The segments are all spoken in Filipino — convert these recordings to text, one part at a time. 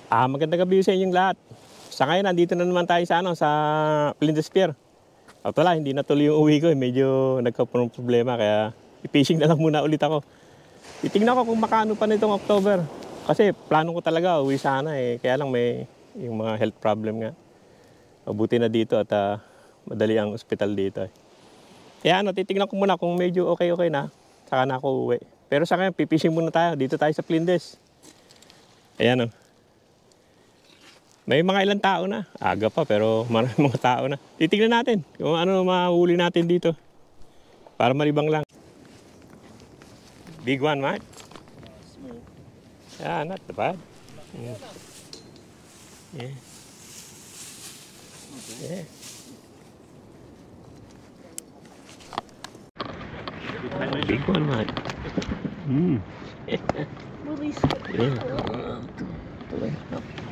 Magandang gabi sa inyong lahat. Sa ngayon, nandito na naman tayo sa, sa Flinders Pier. At wala, hindi natuloy yung uwi ko. Medyo nagkaroon ng problema, kaya i-fishing na lang muna ulit ako. Titignan ko kung makaano pa nitong October. Kasi plano ko talaga, uwi sana eh. Kaya lang may yung mga health problem nga. Mabuti na dito at madali ang ospital dito eh. Kaya titignan ko muna kung medyo okay na, saka na ako uwi. Pero sa ngayon, pipishing muna tayo. Dito tayo sa Flinders. Ayan o. May mga ilang tao na. Aga pa pero maraming mga tao na. Titignan natin kung ano mahuli natin dito. Para malibang lang. Big one, mate. Small. Yeah, not bad. Yeah. Yeah. Yeah. Big one, mate. Yeah.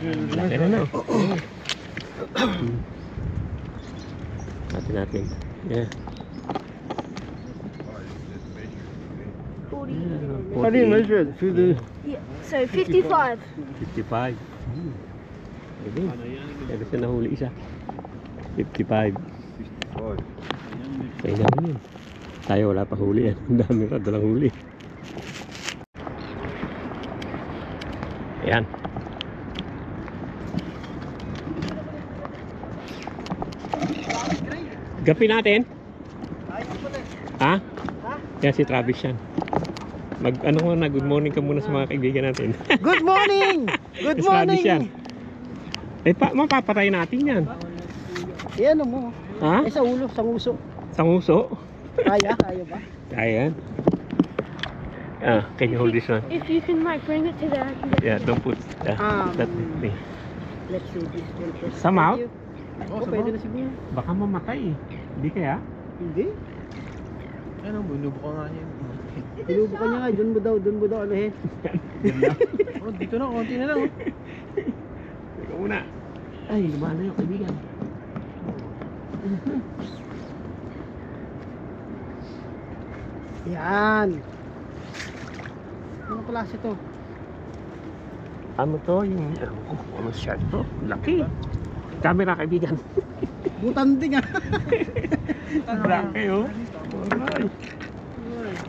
Laki na no. Natin. Yeah. How do you measure it? Through the... Yeah, so 55. 55. Ayun. Pero siya nahuli isa. 55. 55. Kaya naman yun. Tayo wala pa huli yan. Ang dami pa, dalang huli. Ayan. Gapi natin? Ha? Yan si Travis yan. Good morning ka muna sa mga kaibigan natin. Good morning! Good morning! Travis yan. Mapapatay natin yan. Yan mo. Ha? Sa ulo, sa nguso. Sa nguso? Kaya ba? Kaya yan. Can you hold this one? If you can like bring it to there, I can get Yeah, don't put that thing. Let's see this one first. Some out? Pwede na siguro. Baka mamatay eh. Hindi kaya? Hindi. Ano, binubo ka nga niya. Pinubo ka niya nga, doon mo daw ano eh. Oh, dito na, konti na lang. Oh. Teka muna. Ay, lumana yung kaibigan. Yan. Ano klase to? Ano to? Ano shark to? Laki. Camera kaibigan. Butanding ah. Laki oh. Alright.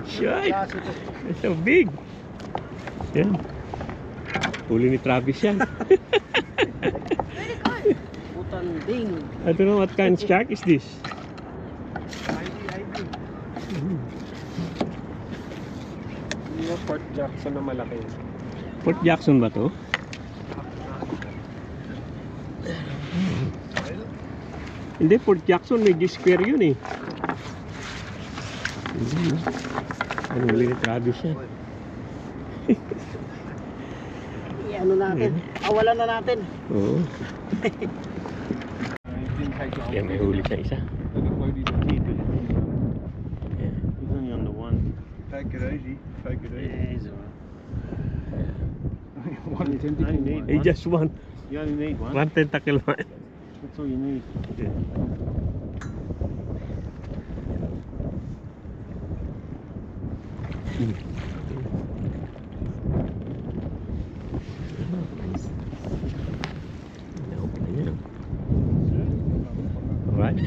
Shark. Klase to. It's so big. Yan. Huli ni Travis yan. Butanding. I don't know what kind of shark is this. Yung Port Jackson na malaki. Port Jackson ba to? Hindi, Port Jackson may G-square yun eh. Ano huli ni Travis yan? Ano natin? Awalan na natin. Oo. Yan, may huli siya isa. He's only on the one. Take it easy. Take it easy. Yeah, he's alright. One tentacle. I need Hey, one. just one. You only need one. One tentacle man. That's all you need. Alright.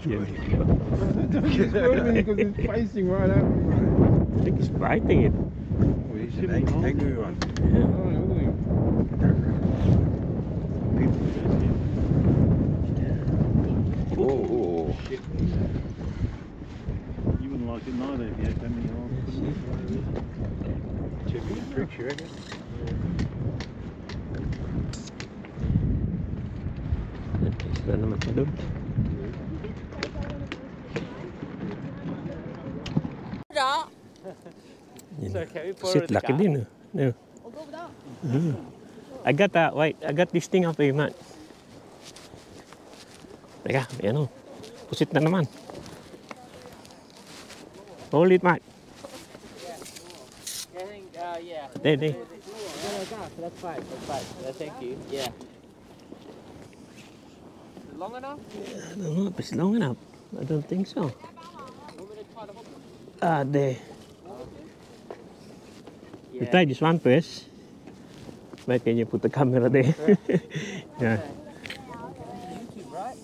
It's squirming because it's facing right at me. I think he's biting it. Oh, he's an angry one. Yeah. Oh, look at him. Oh. You wouldn't like it neither if you had that many holes. Should be a trick, you reckon? Isla naman sa doon. Shit, laki din. Yeah. I got this thing up here, man. Teka, ayan o. Pusit na naman. Hold it, Mike. Yeah. There. That's fine. Thank you. Yeah. Is it long enough? I don't know if it's long enough. I don't think so. There. We try this one first. Mate, can you put the camera there? Yeah. YouTube, right?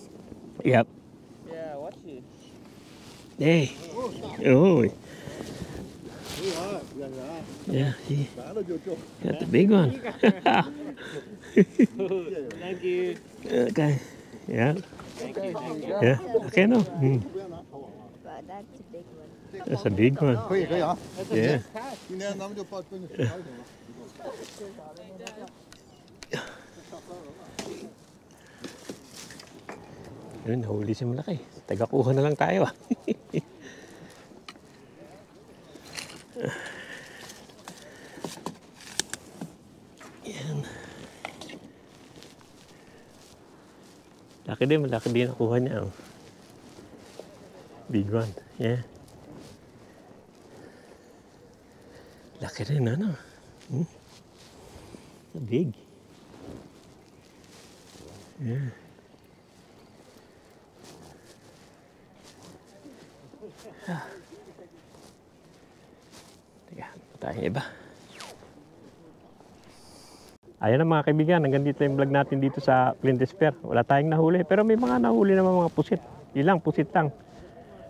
Yep. Yeah, watch it. Hey. Oh. Yeah, see. Got the big one. Thank you. Okay. Yeah. Thank you. Thank you. Yeah. Okay, no. But that's a big one. That's a big one. 可以可以啊， That's a Yeah. big catch. 今天咱们就把分就了。 Yun, nahuli si malaki. Tagakuha na lang tayo ah. Yan. Malaki din nakuha niya. Oh. Big one. Yeah. Laki rin ano. Big. Yeah. Teka, tayo iba. Ayan na mga kaibigan, hanggang dito yung vlog natin dito sa Flinders Pier. Wala tayong nahuli, pero may mga nahuli naman mga pusit. Ilang pusit lang.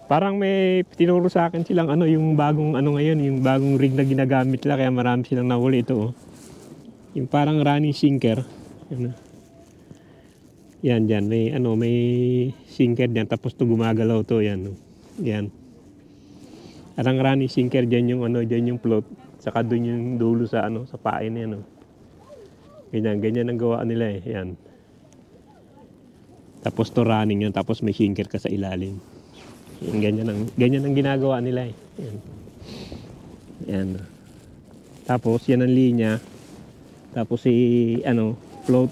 Parang may tinuro sa akin silang ano, yung bagong ano ngayon, yung bagong rig na ginagamit nila, kaya marami silang nahuli ito. Oh. Yung parang running sinker. Yan, yan dyan, may ano, may sinker dyan, tapos to gumagalaw to, yan. Oh. Yan. Parang running sinker dyan yung ano, dyan yung float, saka doon yung dulo sa ano, sa pain yan. Oh. Ganyan ang gawa nila eh. Yan. Tapos to running yan. Tapos may sinker ka sa ilalim. Yan, ganyan ang ginagawa nila eh. Yan. Yan. Tapos yan ang linya. Tapos si ano, float.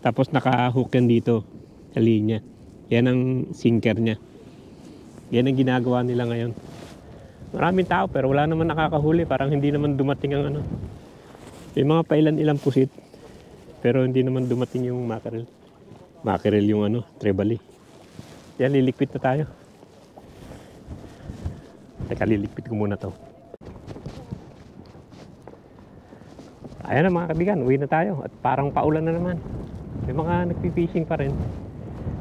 Tapos naka-hook yan dito sa linya. Yan ang sinker niya. Yan ang ginagawa nila ngayon. Maraming tao pero wala naman nakakahuli. Parang hindi naman dumating ang ano. May mga pailan-ilang pusit. Pero hindi naman dumating yung mackerel. Mackerel yung ano, trebali. Yan, lilikpit na tayo. Teka, lilikpit ko muna to. Ayan na mga kaibigan, uwi na tayo. At parang paulan na naman. May mga nagpipishing pa rin.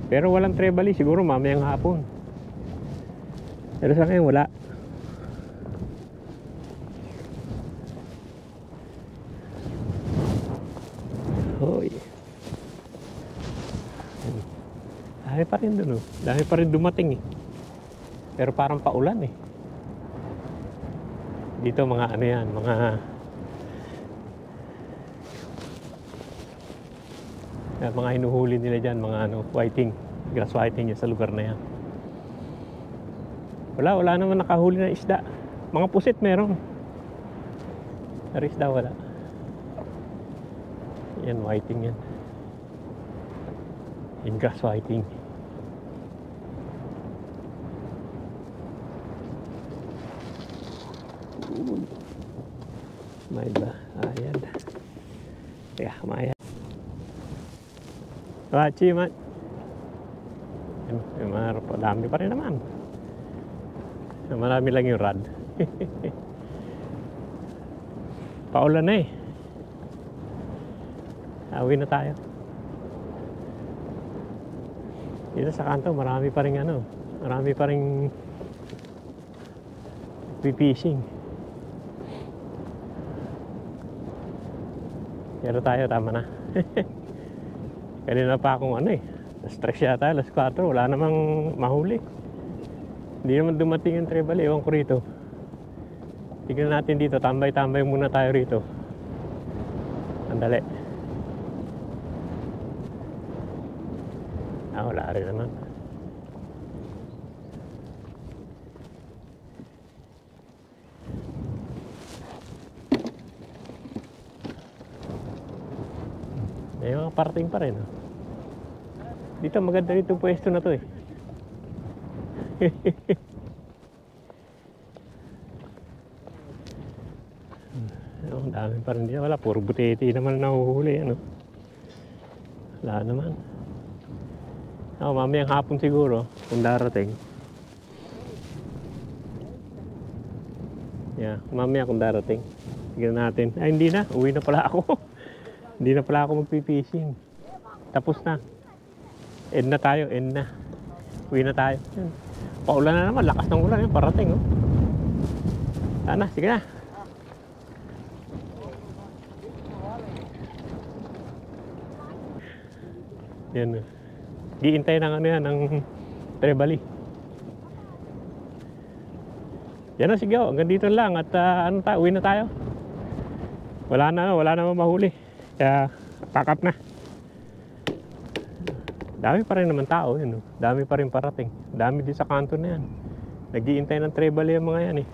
Pero walang trebali, siguro mamayang hapon. Pero sa ngayon wala. Hoy. Dami pa rin dun, oh. Dami pa rin dumating eh. Pero parang paulan eh. Dito mga ano yan, mga hinuhuli nila dyan, mga ano, whiting, grass whiting yan sa lugar na yan. Wala naman nakahuli na isda. Mga pusit meron. Pero isda wala. Yan, whiting yan. Yung grass whiting. May ba? Ayan. Kaya, kumayan. Wachi, man. Dami pa rin naman. Marami lang yung rod. Paulan na eh. Uwi na tayo. Dito sa kanto, marami pa rin ano. Marami pa rin fishing. Pero tayo, tama na. Kanina pa akong ano eh. Stress yata, alas 4. Wala namang mahuli. Hindi naman dumating yung trebal. Ewan ko rito. Tignan natin dito. Tambay-tambay muna tayo rito. Andali. Wala rin naman. May mga parting pa rin. Oh. Dito maganda rito pwesto na to eh. Ang dami pa rin dito. Wala, puro butete naman nahuhuli. Ano? Wala naman. Mamayang hapon siguro kung darating. Yeah, mamaya kung darating. Tignan natin. Ay, hindi na. Uwi na pala ako. Hindi na pala ako magpipishing. Tapos na. End na tayo. End na. Uwi na tayo. Yan. Paulan na naman. Lakas ng ulan. Yan. Parating. Oh. Sana. Sige na. Yan. Giintay ng ano yan. Ng Trebali. Yan na. Sige. Hanggang dito lang. At ano tayo. Uwi na tayo. Wala na mahuli. Kaya pack up na. Dami pa rin naman tao, yun. Dami pa rin parating. Dami din sa kanto na yan. Nag-iintay ng Trebali yung mga yan eh.